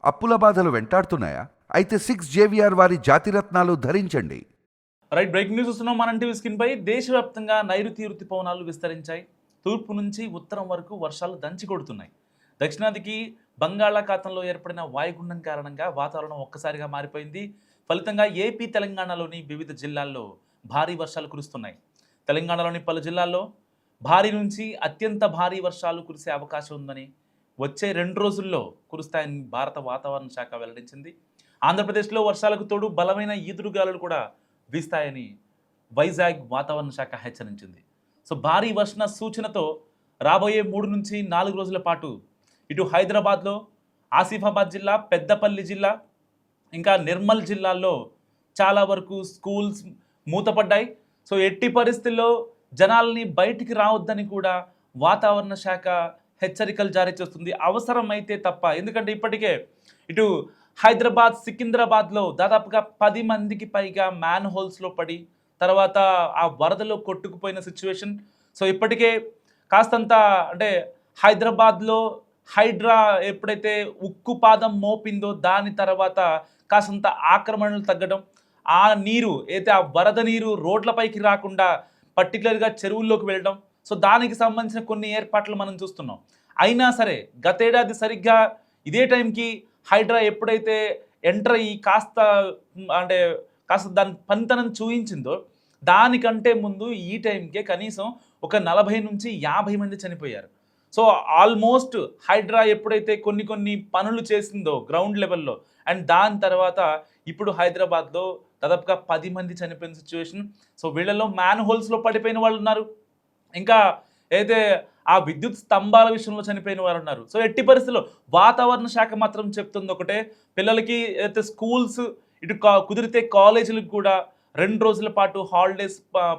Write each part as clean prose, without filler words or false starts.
అప్పుల బాధలు వెంటాడుతున్నాయా? అయితే 6 JVR వారి జాతిరత్నాలు ధరించండి. రైట్, బ్రేకింగ్ న్యూస్ వస్తున్నాం. మన టీవీ స్క్రీన్ పై దేశవ్యాప్తంగా నైరుతి ఋతుపవనాలు విస్తరించాయి. తూర్పు నుంచి ఉత్తరం వరకు వర్షాలు దంచి కొడుతున్నాయి. దక్షిణాదికి బంగాళాఖాతంలో ఏర్పడిన వాయుగుండం కారణంగా వాతావరణం ఒక్కసారిగా మారిపోయింది. ఫలితంగా ఏపీ, తెలంగాణలోని వివిధ జిల్లాల్లో భారీ వర్షాలు కురుస్తున్నాయి. తెలంగాణలోని పలు జిల్లాల్లో భారీ నుంచి అత్యంత భారీ వర్షాలు కురిసే అవకాశం ఉందని, వచ్చే 2 రోజుల్లో కురుస్తాయని భారత వాతావరణ శాఖ వెల్లడించింది. ఆంధ్రప్రదేశ్లో వర్షాలకు తోడు బలమైన ఈదురుగాలులు కూడా వీస్తాయని వైజాగ్ వాతావరణ శాఖ హెచ్చరించింది. సో భారీ వర్షణ సూచనతో రాబోయే 3 నుంచి 4 రోజుల పాటు ఇటు హైదరాబాద్లో, ఆసిఫాబాద్ జిల్లా, పెద్దపల్లి జిల్లా, ఇంకా నిర్మల్ జిల్లాల్లో చాలా వరకు స్కూల్స్ మూతపడ్డాయి. సో ఎట్టి పరిస్థితుల్లో జనాల్ని బయటికి రావద్దని కూడా వాతావరణ శాఖ హెచ్చరికలు జారీ చేస్తుంది, అవసరమైతే తప్ప. ఎందుకంటే ఇప్పటికే ఇటు హైదరాబాద్, సికింద్రాబాద్లో దాదాపుగా 10 మందికి పైగా మ్యాన్ హోల్స్లో పడి తర్వాత ఆ వరదలో కొట్టుకుపోయిన సిచ్యువేషన్. సో ఇప్పటికే కాస్తంత అంటే హైదరాబాద్లో హైడ్రా ఎప్పుడైతే ఉక్కు పాదం మోపిందో దాని తర్వాత కాస్తంత ఆక్రమణలు తగ్గడం, ఆ నీరు అయితే ఆ వరద నీరు రోడ్లపైకి రాకుండా పర్టికులర్గా చెరువుల్లోకి వెళ్ళడం, సో దానికి సంబంధించిన కొన్ని ఏర్పాట్లు మనం చూస్తున్నాం. అయినా సరే గతేడాది సరిగ్గా ఇదే టైంకి హైడ్రా ఎప్పుడైతే ఎంటర్ అయ్యి కాస్త దాని పనితనం చూయించిందో దానికంటే ముందు ఈ టైంకే కనీసం ఒక 40 నుంచి 50 మంది చనిపోయారు. సో ఆల్మోస్ట్ హైడ్రా ఎప్పుడైతే కొన్ని పనులు చేసిందో గ్రౌండ్ లెవెల్లో, అండ్ దాని తర్వాత ఇప్పుడు హైదరాబాద్లో దాదాపుగా 10 మంది చనిపోయిన సిచ్యువేషన్. సో వీళ్ళలో మ్యాన్ హోల్స్లో పడిపోయిన వాళ్ళు ఉన్నారు, ఇంకా అయితే ఆ విద్యుత్ స్తంభాల విషయంలో చనిపోయిన వారు ఉన్నారు. సో ఎట్టి పరిస్థితుల్లో వాతావరణ శాఖ మాత్రం చెప్తుంది ఒకటే, పిల్లలకి అయితే స్కూల్స్, ఇటు కుదిరితే కాలేజీలకు కూడా 2 రోజుల పాటు హాలిడేస్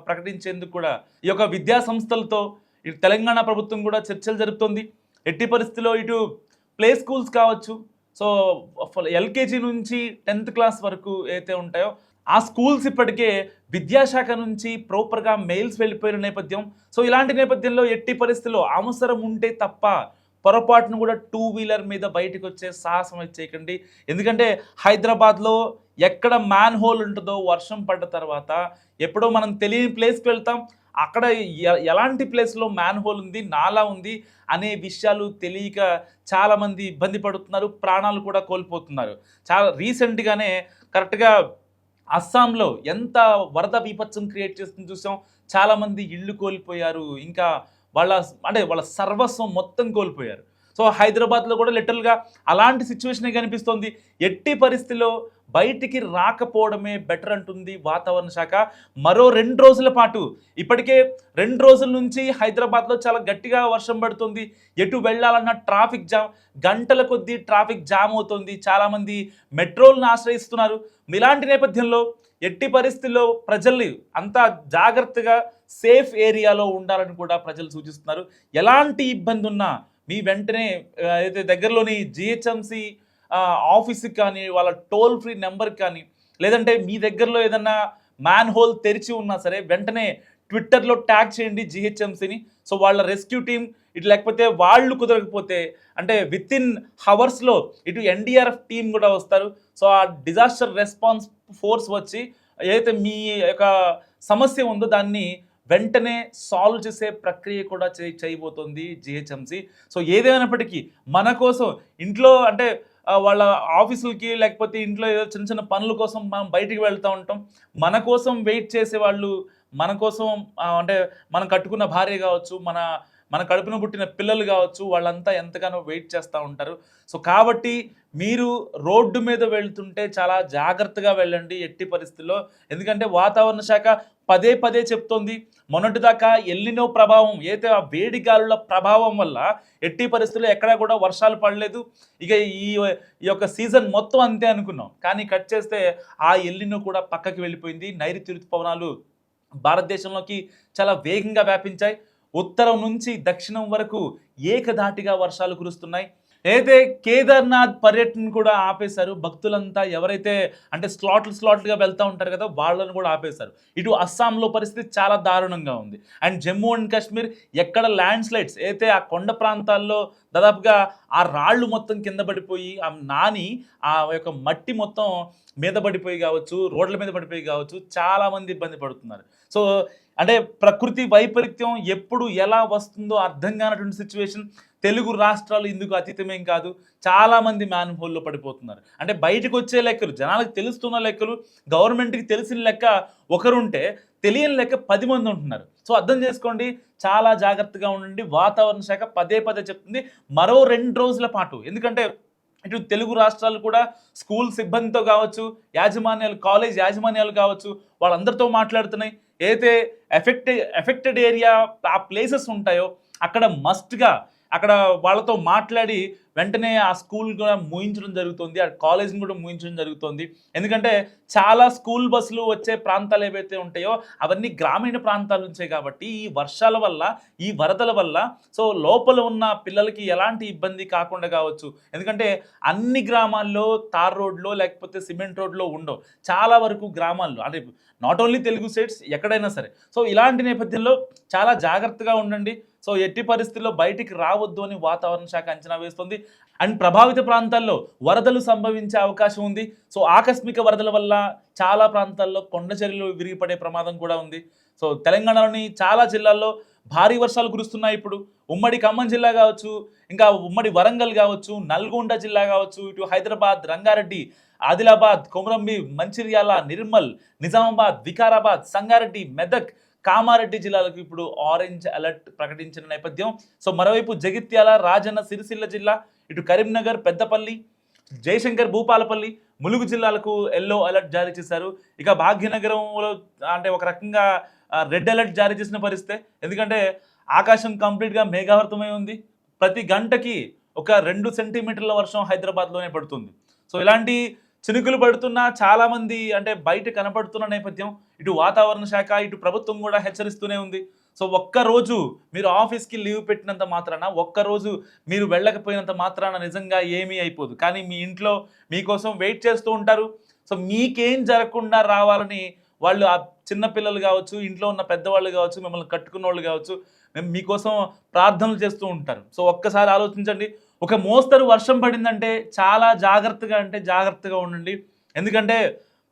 ప్రకటించేందుకు కూడా ఈ యొక్క విద్యా సంస్థలతో ఇటు తెలంగాణ ప్రభుత్వం కూడా చర్చలు జరుపుతుంది. ఎట్టి పరిస్థితుల్లో ఇటు ప్లే స్కూల్స్ కావచ్చు, సో ఎల్కేజీ నుంచి 10th క్లాస్ వరకు అయితే ఉంటాయో ఆ స్కూల్స్ ఇప్పటికే విద్యాశాఖ నుంచి ప్రాపర్గా మెయిల్స్ వెళ్ళిపోయిన నేపథ్యం. సో ఇలాంటి నేపథ్యంలో ఎట్టి పరిస్థితుల్లో అవసరం ఉంటే తప్ప పొరపాటును కూడా 2 వీలర్ మీద బయటకు వచ్చే సాహసం చేయకండి. ఎందుకంటే హైదరాబాద్లో ఎక్కడ మ్యాన్ హోల్ ఉంటుందో వర్షం పడ్డ తర్వాత ఎప్పుడో మనం తెలియని ప్లేస్కి వెళ్తాం, అక్కడ ఎలాంటి ప్లేస్లో మ్యాన్ హోల్ ఉంది, నాలా ఉంది అనే విషయాలు తెలియక చాలామంది ఇబ్బంది పడుతున్నారు, ప్రాణాలు కూడా కోల్పోతున్నారు. చాలా రీసెంట్గానే కరెక్ట్గా అస్సాంలో ఎంత వరద బీభత్సం క్రియేట్ చేస్తుంది చూసాం. చాలామంది ఇళ్ళు కోల్పోయారు, ఇంకా వాళ్ళ సర్వస్వం మొత్తం కోల్పోయారు. సో హైదరాబాద్లో కూడా లిటరల్గా అలాంటి సిచ్యువేషనే కనిపిస్తోంది. ఎట్టి పరిస్థితిలో బయటికి రాకపోవడమే బెటర్ అంటుంది వాతావరణ శాఖ. మరో 2 రోజుల పాటు, ఇప్పటికే 2 రోజుల నుంచి హైదరాబాద్లో చాలా గట్టిగా వర్షం పడుతుంది. ఎటు వెళ్ళాలన్న ట్రాఫిక్ జామ్, గంటల కొద్దీ ట్రాఫిక్ జామ్ అవుతుంది. చాలామంది మెట్రోలను ఆశ్రయిస్తున్నారు. ఇలాంటి నేపథ్యంలో ఎట్టి పరిస్థితుల్లో ప్రజల్ని అంతా జాగ్రత్తగా సేఫ్ ఏరియాలో ఉండాలని కూడా ప్రజలు సూచిస్తున్నారు. ఎలాంటి ఇబ్బంది ఉన్నా మీ వెంటనే అయితే దగ్గరలోని జిహెచ్ఎంసి ఆఫీస్కి కానీ, వాళ్ళ టోల్ ఫ్రీ నెంబర్కి కానీ, లేదంటే మీ దగ్గరలో ఏదన్నా మ్యాన్ హోల్ తెరిచి ఉన్నా సరే వెంటనే ట్విట్టర్లో ట్యాగ్ చేయండి జిహెచ్ఎంసిని. సో వాళ్ళ రెస్క్యూ టీం ఇటు, లేకపోతే వాళ్ళు కుదరకపోతే అంటే విత్ ఇన్ హవర్స్లో ఇటు ఎన్డీఆర్ఎఫ్ టీం కూడా వస్తారు. సో ఆ డిజాస్టర్ రెస్పాన్స్ ఫోర్స్ వచ్చి ఏదైతే మీ యొక్క సమస్య ఉందో దాన్ని వెంటనే సాల్వ్ చేసే ప్రక్రియ కూడా చేయబోతోంది జిహెచ్ఎంసి. సో ఏదేమైనప్పటికీ మన కోసం ఇంట్లో అంటే వాళ్ళ ఆఫీసులకి లేకపోతే ఇంట్లో ఏదో చిన్న పనుల కోసం మనం బయటికి వెళ్తూ ఉంటాం. మన కోసం వెయిట్ చేసే వాళ్ళు, మన కోసం అంటే మనం కట్టుకున్న భార్య కావచ్చు, మన కడుపున పుట్టిన పిల్లలు కావచ్చు, వాళ్ళంతా ఎంతగానో వెయిట్ చేస్తూ ఉంటారు. సో కాబట్టి మీరు రోడ్డు మీద వెళ్తుంటే చాలా జాగ్రత్తగా వెళ్ళండి ఎట్టి పరిస్థితుల్లో. ఎందుకంటే వాతావరణ శాఖ పదే చెప్తోంది, మొన్నటిదాకా ఎల్నినో ప్రభావం, అయితే ఆ వేడి గాలుల ప్రభావం వల్ల ఎట్టి పరిస్థితుల్లో ఎక్కడా కూడా వర్షాలు పడలేదు. ఇక ఈ యొక్క సీజన్ మొత్తం అంతే అనుకున్నాం, కానీ కట్ చేస్తే ఆ ఎల్నినో కూడా పక్కకి వెళ్ళిపోయింది. నైరుతి ఋతుపవనాలు భారతదేశంలోకి చాలా వేగంగా వ్యాపించాయి. ఉత్తరం నుంచి దక్షిణం వరకు ఏకధాటిగా వర్షాలు కురుస్తున్నాయి. అయితే కేదార్నాథ్ పర్యటన కూడా ఆపేశారు. భక్తులంతా ఎవరైతే అంటే స్లాట్లుగా వెళ్తా ఉంటారు కదా! వాళ్ళని కూడా ఆపేశారు. ఇటు అస్సాంలో పరిస్థితి చాలా దారుణంగా ఉంది. అండ్ జమ్మూ అండ్ కాశ్మీర్ ఎక్కడ ల్యాండ్ స్లైడ్స్ అయితే ఆ కొండ ప్రాంతాల్లో దాదాపుగా ఆ రాళ్ళు మొత్తం కింద పడిపోయి, ఆ యొక్క మట్టి మొత్తం మీద పడిపోయి కావచ్చు, రోడ్ల మీద పడిపోయి కావచ్చు, చాలామంది ఇబ్బంది పడుతున్నారు. సో, అంటే ప్రకృతి వైపరీత్యం ఎప్పుడు ఎలా వస్తుందో అర్థం కానటువంటి సిచ్యువేషన్. తెలుగు రాష్ట్రాలు ఇందుకు అతీతమేం కాదు. చాలామంది మ్యాన్ హోల్‌లో పడిపోతున్నారు. అంటే బయటకొచ్చే లెక్కలు, జనాలకు తెలుస్తున్న లెక్కలు, గవర్నమెంట్‌కి తెలిసిన లెక్క ఒకరుంటే, తెలియని లెక్క 10 మంది ఉంటున్నారు. సో, అర్థం చేసుకోండి. చాలా జాగ్రత్తగా ఉండండి. వాతావరణ శాఖ పదే పదే చెప్తుంది. మరో 2 రోజుల పాటు. ఎందుకంటే ఇటు తెలుగు రాష్ట్రాలు కూడా స్కూల్ సిబ్బందితో కావచ్చు, కాలేజ్ యాజమాన్యాలు కావచ్చు, వాళ్ళందరితో మాట్లాడుతున్నాయి. ఏదైతే ఎఫెక్టెడ్ ఏరియా ఆ ప్లేసెస్ ఉంటాయో అక్కడ మస్ట్‌గా అక్కడ వాళ్ళతో మాట్లాడి వెంటనే ఆ స్కూల్ కూడా మూయించడం జరుగుతుంది. ఆ కాలేజ్‌ని కూడా మూయించడం జరుగుతుంది. ఎందుకంటే చాలా స్కూల్ బస్సులు వచ్చే ప్రాంతాలు ఏవైతే ఉంటాయో అవన్నీ గ్రామీణ ప్రాంతాల నుంచే కాబట్టి ఈ వర్షాల వల్ల, ఈ వరదల వల్ల సో లోపల ఉన్న పిల్లలకి ఎలాంటి ఇబ్బంది కాకుండా కావచ్చు. ఎందుకంటే అన్ని గ్రామాల్లో తార్ రోడ్‌లో లేకపోతే సిమెంట్ రోడ్‌లో ఉండవు. చాలా వరకు గ్రామాల్లో అంటే నాట్ ఓన్లీ తెలుగు స్టేట్స్ ఎక్కడైనా సరే. సో ఇలాంటి నేపథ్యంలో చాలా జాగ్రత్తగా ఉండండి. సో ఎట్టి పరిస్థితుల్లో బయటికి రావద్దు అని వాతావరణ శాఖ అంచనా వేస్తుంది. అండ్ ప్రభావిత ప్రాంతాల్లో వరదలు సంభవించే అవకాశం ఉంది. సో ఆకస్మిక వరదల వల్ల చాలా ప్రాంతాల్లో కొండ చర్యలు విరిగిపడే ప్రమాదం కూడా ఉంది. సో తెలంగాణలోని చాలా జిల్లాల్లో భారీ వర్షాలు కురుస్తున్నాయి ఇప్పుడు. ఉమ్మడి ఖమ్మం జిల్లా కావచ్చు, ఇంకా ఉమ్మడి వరంగల్ కావచ్చు, నల్గొండ జిల్లా కావచ్చు, ఇటు హైదరాబాద్, రంగారెడ్డి, ఆదిలాబాద్, కొమరంభి, మంచిర్యాల, నిర్మల్, నిజామాబాద్, వికారాబాద్, సంగారెడ్డి, మెదక్, కామారెడ్డి జిల్లాలకు ఇప్పుడు ఆరెంజ్ అలర్ట్ ప్రకటించిన నేపథ్యం. సో మరోవైపు జగిత్యాల, రాజన్న సిరిసిల్ల జిల్లా, ఇటు కరీంనగర్, పెద్దపల్లి, జయశంకర్, భూపాలపల్లి, ములుగు జిల్లాలకు ఎల్లో అలర్ట్ జారీ చేశారు. ఇక భాగ్యనగరంలో అంటే ఒక రకంగా రెడ్ అలర్ట్ జారీ చేసిన పరిస్థితే. ఎందుకంటే ఆకాశం కంప్లీట్గా మేఘావృతమై ఉంది. ప్రతి గంటకి ఒక 2 సెంటీమీటర్ల వర్షం హైదరాబాద్లోనే పడుతుంది. సో ఇలాంటి చినుకులు పడుతున్నా చాలామంది అంటే బయట కనపడుతున్న నేపథ్యం. ఇటు వాతావరణ శాఖ, ఇటు ప్రభుత్వం కూడా హెచ్చరిస్తూనే ఉంది. సో ఒక్కరోజు మీరు ఆఫీస్కి లీవ్ పెట్టినంత మాత్రాన, ఒక్కరోజు మీరు వెళ్ళకపోయినంత మాత్రాన నిజంగా ఏమీ అయిపోదు. కానీ మీ ఇంట్లో మీకోసం వెయిట్ చేస్తూ ఉంటారు. సో మీకేం జరగకుండా రావాలని వాళ్ళు ఆ చిన్న పిల్లలు కావచ్చు, ఇంట్లో ఉన్న పెద్దవాళ్ళు కావచ్చు, మిమ్మల్ని కట్టుకున్న వాళ్ళు కావచ్చు, మీకోసం ప్రార్థనలు చేస్తూ ఉంటారు. సో ఒక్కసారి ఆలోచించండి. ఒక మోస్తరు వర్షం పడిందంటే చాలా జాగ్రత్తగా ఉండండి. ఎందుకంటే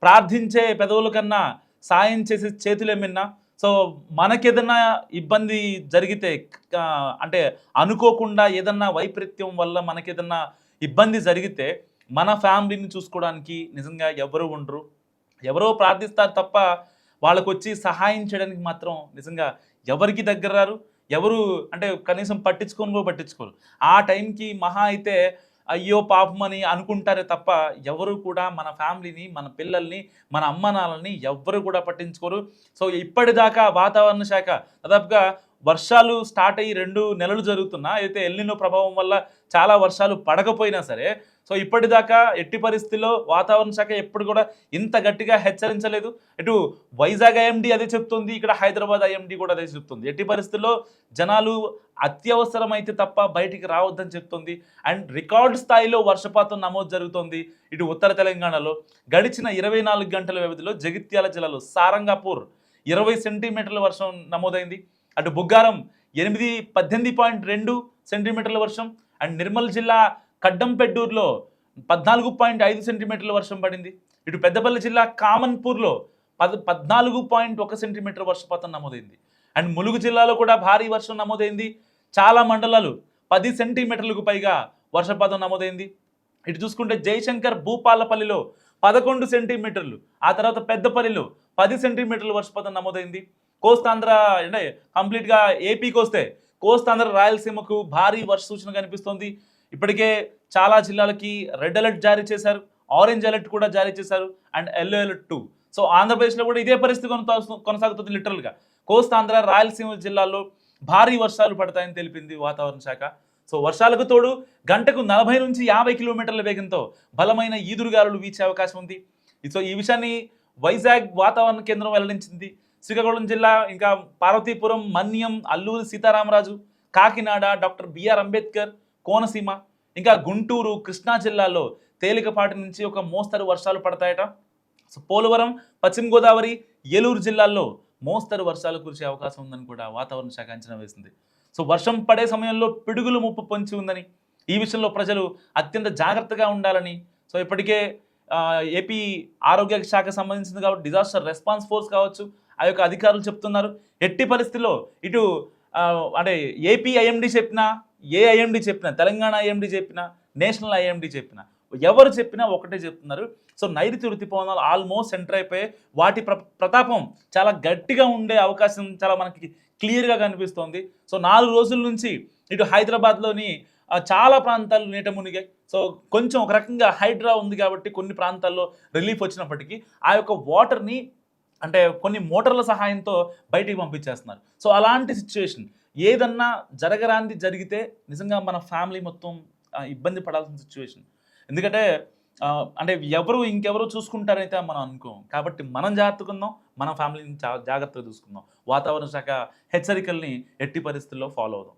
ప్రార్థించే పెదవుల కన్నా సాయం చేసే చేతులే మిన్న. సో మనకేదన్నా ఇబ్బంది జరిగితే అంటే అనుకోకుండా ఏదన్నా వైపరీత్యం వల్ల మనకేదన్నా ఇబ్బంది జరిగితే మన ఫ్యామిలీని చూసుకోవడానికి నిజంగా ఎవరు ఉండరు. ఎవరో ప్రార్థిస్తారు తప్ప వాళ్ళకొచ్చి సహాయం చేయడానికి మాత్రం నిజంగా ఎవరికి దగ్గర రారు. ఎవరు అంటే కనీసం పట్టించుకోరు. ఆ టైంకి మహా అయితే అయ్యో పాపం అని అనుకుంటారే తప్ప ఎవరు కూడా మన ఫ్యామిలీని, మన పిల్లల్ని, మన అమ్మ నాన్నల్ని ఎవ్వరు కూడా పట్టించుకోరు. సో ఇప్పటిదాకా వాతావరణ శాఖ దాదాపుగా వర్షాలు స్టార్ట్ అయ్యి 2 నెలలు జరుగుతున్నా అయితే ఎల్నినో ప్రభావం వల్ల చాలా వర్షాలు పడకపోయినా సరే సో ఇప్పటిదాకా ఎట్టి పరిస్థితుల్లో వాతావరణ శాఖ ఎప్పుడు కూడా ఇంత గట్టిగా హెచ్చరించలేదు. ఇటు వైజాగ్ ఐఎండీ అదే చెప్తుంది, ఇక్కడ హైదరాబాద్ ఐఎండీ కూడా అదే చెప్తుంది. ఎట్టి పరిస్థితుల్లో జనాలు అత్యవసరమైతే తప్ప బయటికి రావద్దని చెప్తుంది. అండ్ రికార్డు స్థాయిలో వర్షపాతం నమోదు జరుగుతోంది ఇటు ఉత్తర తెలంగాణలో. గడిచిన 24 గంటల వ్యవధిలో జగిత్యాల జిల్లాలో సారంగాపూర్ 20 సెంటీమీటర్ల వర్షం నమోదైంది. అటు బుగ్గారం 18.2 సెంటీమీటర్ల వర్షం. అండ్ నిర్మల్ జిల్లా కడ్డంపెడ్డూరులో 14.5 సెంటీమీటర్ల వర్షం పడింది. ఇటు పెద్దపల్లి జిల్లా కామన్పూర్లో 14.1 సెంటీమీటర్ వర్షపాతం నమోదైంది. అండ్ ములుగు జిల్లాలో కూడా భారీ వర్షం నమోదైంది. చాలా మండలాలు 10 సెంటీమీటర్లకు పైగా వర్షపాతం నమోదైంది. ఇటు చూసుకుంటే జయశంకర్, భూపాలపల్లిలో 11 సెంటీమీటర్లు, ఆ తర్వాత పెద్దపల్లిలో 10 సెంటీమీటర్ల వర్షపాతం నమోదైంది. కోస్తాంధ్ర అంటే కంప్లీట్గా ఏపీకి వస్తే కోస్తాంధ్ర, రాయలసీమకు భారీ వర్ష సూచన కనిపిస్తోంది. ఇప్పటికే చాలా జిల్లాలకి రెడ్ అలర్ట్ జారీ చేశారు, ఆరెంజ్ అలర్ట్ కూడా జారీ చేశారు, అండ్ ఎల్లో అలర్ట్ 2. సో ఆంధ్రప్రదేశ్లో కూడా ఇదే పరిస్థితి కొనసాగుతుంది లిటరల్గా. కోస్తాంధ్ర, రాయలసీమ జిల్లాల్లో భారీ వర్షాలు పడతాయని తెలిపింది వాతావరణ శాఖ. సో వర్షాలకు తోడు గంటకు 40 నుంచి 50 కిలోమీటర్ల వేగంతో బలమైన ఈదురుగాలులు వీచే అవకాశం ఉంది. సో ఈ విషయాన్ని వైజాగ్ వాతావరణ కేంద్రం వెల్లడించింది. శ్రీకాకుళం జిల్లా, ఇంకా పార్వతీపురం, మన్యం, అల్లూరి సీతారామరాజు, కాకినాడ, డాక్టర్ బిఆర్ అంబేద్కర్, కోనసీమ, ఇంకా గుంటూరు, కృష్ణా జిల్లాల్లో తేలికపాటి నుంచి ఒక మోస్తరు వర్షాలు పడతాయట. సో పోలవరం, పశ్చిమ గోదావరి, ఏలూరు జిల్లాల్లో మోస్తరు వర్షాలు కురిసే అవకాశం ఉందని కూడా వాతావరణ శాఖ అంచనా వేసింది. సో వర్షం పడే సమయంలో పిడుగులు ముప్పు పొంచి ఉందని, ఈ విషయంలో ప్రజలు అత్యంత జాగ్రత్తగా ఉండాలని, సో ఇప్పటికే ఏపీ ఆరోగ్య శాఖకు సంబంధించింది కాబట్టి డిజాస్టర్ రెస్పాన్స్ ఫోర్స్ కావచ్చు, ఆ యొక్క అధికారులు చెప్తున్నారు. ఎట్టి పరిస్థితుల్లో ఇటు అంటే ఏపీ ఐఎండి చెప్పినా, ఏ ఐఎండి చెప్పినా, తెలంగాణ ఐఎండి చెప్పినా, నేషనల్ ఐఎండి చెప్పినా, ఎవరు చెప్పినా ఒకటే చెప్తున్నారు. సో నైరుతి ఋతుపవనాలు ఆల్మోస్ట్ ఎంటర్ అయిపోయి వాటి ప్రతాపం చాలా గట్టిగా ఉండే అవకాశం చాలా మనకి క్లియర్గా కనిపిస్తోంది. సో 4 రోజుల నుంచి ఇటు హైదరాబాద్లోని చాలా ప్రాంతాలు నీట మునిగాయి. సో కొంచెం ఒక రకంగా హైడ్రా ఉంది కాబట్టి కొన్ని ప్రాంతాల్లో రిలీఫ్ వచ్చినప్పటికీ ఆ యొక్క వాటర్ని అంటే కొన్ని మోటార్ల సహాయంతో బయటికి పంపించేస్తున్నారు. సో అలాంటి సిచ్యువేషన్ ఏదన్నా జరగరాంది జరిగితే నిజంగా మన ఫ్యామిలీ మొత్తం ఇబ్బంది పడాల్సిన సిచ్యువేషన్. ఎందుకంటే అంటే ఇంకెవరు చూసుకుంటారైతే మనం అనుకోం. కాబట్టి మనం జాగ్రత్తగా ఉందాం, మన ఫ్యామిలీని జాగ్రత్తగా చూసుకుందాం. వాతావరణ శాఖ హెచ్చరికల్ని ఎట్టి పరిస్థితుల్లో ఫాలో అవుదాం.